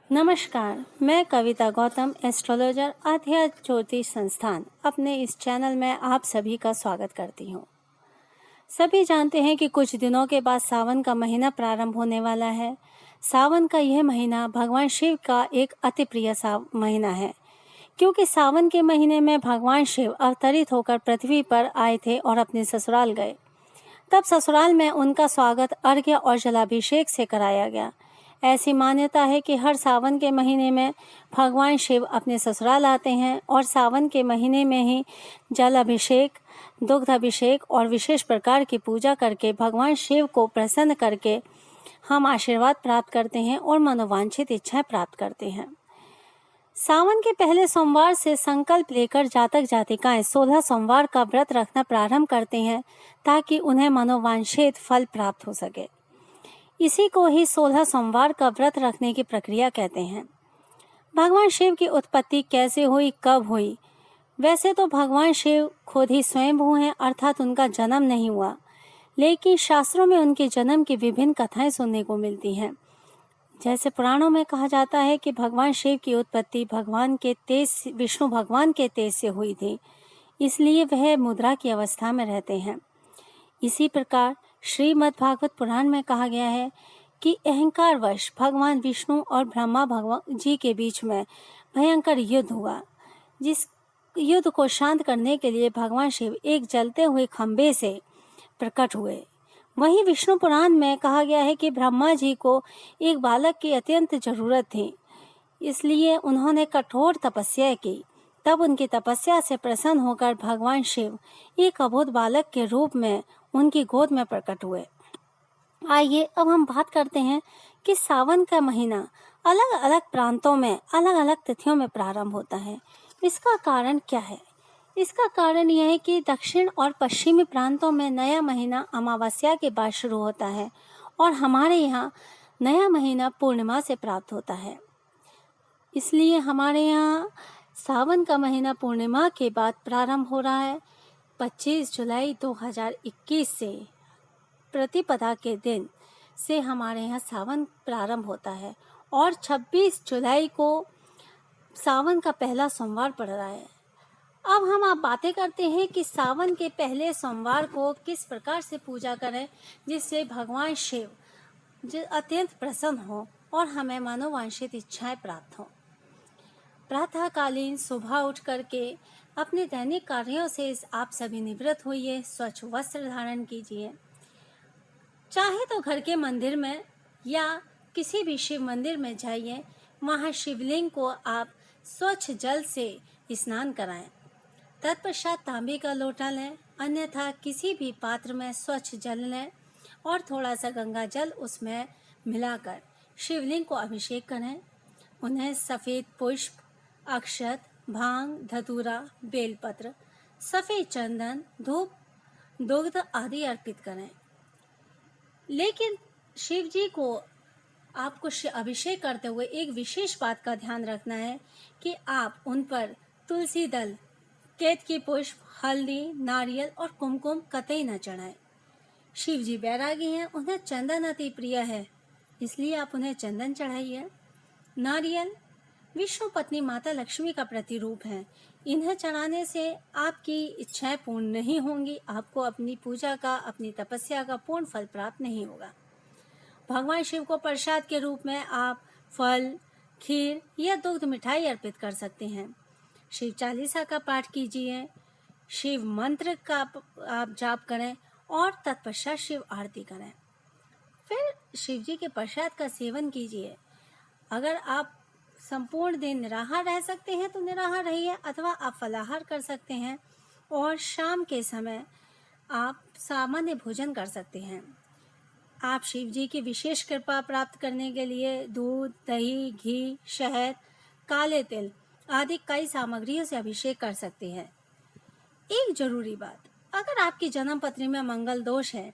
नमस्कार, मैं कविता गौतम, एस्ट्रोलॉजर आध्या ज्योतिष संस्थान अपने इस चैनल में आप सभी का स्वागत करती हूँ। सभी जानते हैं कि कुछ दिनों के बाद सावन का महीना प्रारंभ होने वाला है। सावन का यह महीना भगवान शिव का एक अति प्रिय महीना है, क्योंकि सावन के महीने में भगवान शिव अवतरित होकर पृथ्वी पर आए थे और अपने ससुराल गए। तब ससुराल में उनका स्वागत अर्घ्य और जलाभिषेक से कराया गया। ऐसी मान्यता है कि हर सावन के महीने में भगवान शिव अपने ससुराल आते हैं और सावन के महीने में ही जल अभिषेक, दुग्ध अभिषेक और विशेष प्रकार की पूजा करके भगवान शिव को प्रसन्न करके हम आशीर्वाद प्राप्त करते हैं और मनोवांछित इच्छाएं प्राप्त करते हैं। सावन के पहले सोमवार से संकल्प लेकर जातक जातिकाएं 16 सोमवार का व्रत रखना प्रारंभ करते हैं ताकि उन्हें मनोवांछित फल प्राप्त हो सके। इसी को ही 16 सोमवार का व्रत रखने की प्रक्रिया कहते हैं। भगवान शिव की उत्पत्ति कैसे हुई, कब हुई? वैसे तो भगवान शिव खुद ही स्वयंभू हैं, अर्थात उनका जन्म नहीं हुआ, लेकिन शास्त्रों में उनके जन्म की विभिन्न कथाएं सुनने को मिलती हैं। जैसे पुराणों में कहा जाता है कि भगवान शिव की उत्पत्ति विष्णु भगवान के तेज से हुई थी, इसलिए वह मुद्रा की अवस्था में रहते हैं। इसी प्रकार श्रीमद् भागवत पुराण में कहा गया है कि अहंकारवश भगवान विष्णु और ब्रह्मा भगवान जी के बीच में भयंकर युद्ध हुआ। जिस युद्ध को शांत करने के लिए भगवान शिव एक जलते हुए खंभे से प्रकट हुए। वहीं विष्णु पुराण में कहा गया है कि ब्रह्मा जी को एक बालक की अत्यंत जरूरत थी, इसलिए उन्होंने कठोर तपस्या की। तब उनकी तपस्या से प्रसन्न होकर भगवान शिव एक अबोध बालक के रूप में उनकी गोद में प्रकट हुए। आइए अब हम बात करते हैं कि सावन का महीना अलग अलग प्रांतों में अलग अलग तिथियों में प्रारंभ होता है। इसका कारण क्या है? इसका कारण यह है कि दक्षिण और पश्चिमी प्रांतों में नया महीना अमावस्या के बाद शुरू होता है और हमारे यहाँ नया महीना पूर्णिमा से प्राप्त होता है। इसलिए हमारे यहाँ सावन का महीना पूर्णिमा के बाद प्रारंभ हो रहा है। 25 जुलाई 2021 से प्रतिपदा के दिन से हमारे यहाँ सावन प्रारंभ होता है और 26 जुलाई को सावन का पहला सोमवार पड़ रहा है। अब हम आप बातें करते हैं कि सावन के पहले सोमवार को किस प्रकार से पूजा करें जिससे भगवान शिव अत्यंत प्रसन्न हो और हमें मनोवांछित इच्छाएं प्राप्त हों। प्रातःकालीन सुबह उठ करके अपने दैनिक कार्यों से आप सभी निवृत्त होइए, स्वच्छ वस्त्र धारण कीजिए। चाहे तो घर के मंदिर में या किसी भी शिव मंदिर में जाइए, वहाँ शिवलिंग को आप स्वच्छ जल से स्नान कराएं। तत्पश्चात तांबे का लोटा लें, अन्यथा किसी भी पात्र में स्वच्छ जल लें और थोड़ा सा गंगा जल उसमें मिलाकर शिवलिंग को अभिषेक करें। उन्हें सफ़ेद पुष्प, अक्षत, भांग, धतूरा, बेलपत्र, सफ़ेद चंदन, धूप, दुग्ध आदि अर्पित करें। लेकिन शिव जी को आपको अभिषेक करते हुए एक विशेष बात का ध्यान रखना है कि आप उन पर तुलसी दल, केतकी पुष्प, हल्दी, नारियल और कुमकुम कतई न चढ़ाएं। शिव जी बैरागी हैं, उन्हें चंदन अति प्रिय है, इसलिए आप उन्हें चंदन चढ़ाइए। नारियल विष्णु पत्नी माता लक्ष्मी का प्रतिरूप है, इन्हें चढ़ाने से आपकी इच्छाएं पूर्ण नहीं होंगी, आपको अपनी पूजा का, अपनी तपस्या का पूर्ण फल प्राप्त नहीं होगा। भगवान शिव को प्रसाद के रूप में आप फल, खीर या दुग्ध मिठाई अर्पित कर सकते हैं। शिव चालीसा का पाठ कीजिए, शिव मंत्र का आप जाप करें और तत्पश्चात शिव आरती करें। फिर शिव जी के प्रसाद का सेवन कीजिए। अगर आप संपूर्ण दिन निराहार रह सकते हैं तो निराहार रहिए, अथवा आप फलाहार कर सकते हैं और शाम के समय आप सामान्य भोजन कर सकते हैं। आप शिव जी की विशेष कृपा प्राप्त करने के लिए दूध, दही, घी, शहद, काले तिल आदि कई सामग्रियों से अभिषेक कर सकते हैं। एक जरूरी बात, अगर आपकी जन्म पत्री में मंगल दोष है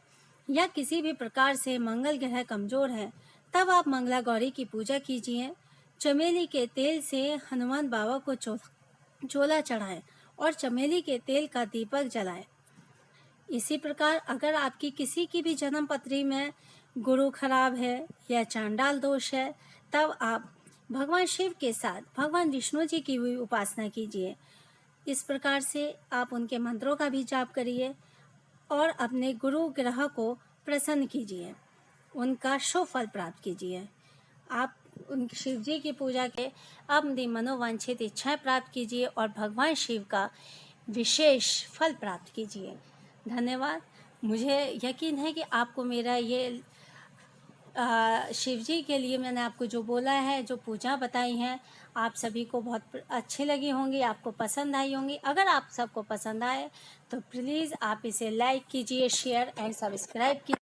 या किसी भी प्रकार से मंगल ग्रह कमजोर है, तब आप मंगला गौरी की पूजा कीजिए। चमेली के तेल से हनुमान बाबा को चोला चढ़ाएं और चमेली के तेल का दीपक जलाएं। इसी प्रकार अगर आपकी किसी की भी जन्म पत्री में गुरु खराब है या चांडाल दोष है, तब आप भगवान शिव के साथ भगवान विष्णु जी की भी उपासना कीजिए। इस प्रकार से आप उनके मंत्रों का भी जाप करिए और अपने गुरु ग्रह को प्रसन्न कीजिए, उनका शुभ फल प्राप्त कीजिए। आप उन शिव जी की पूजा के अपनी मनोवांछित इच्छाएं प्राप्त कीजिए और भगवान शिव का विशेष फल प्राप्त कीजिए। धन्यवाद। मुझे यकीन है कि आपको मेरा ये शिव जी के लिए मैंने आपको जो बोला है, जो पूजा बताई हैं, आप सभी को बहुत अच्छी लगी होंगी, आपको पसंद आई होंगी। अगर आप सबको पसंद आए तो प्लीज़ आप इसे लाइक कीजिए, शेयर एंड सब्सक्राइब कीजिए।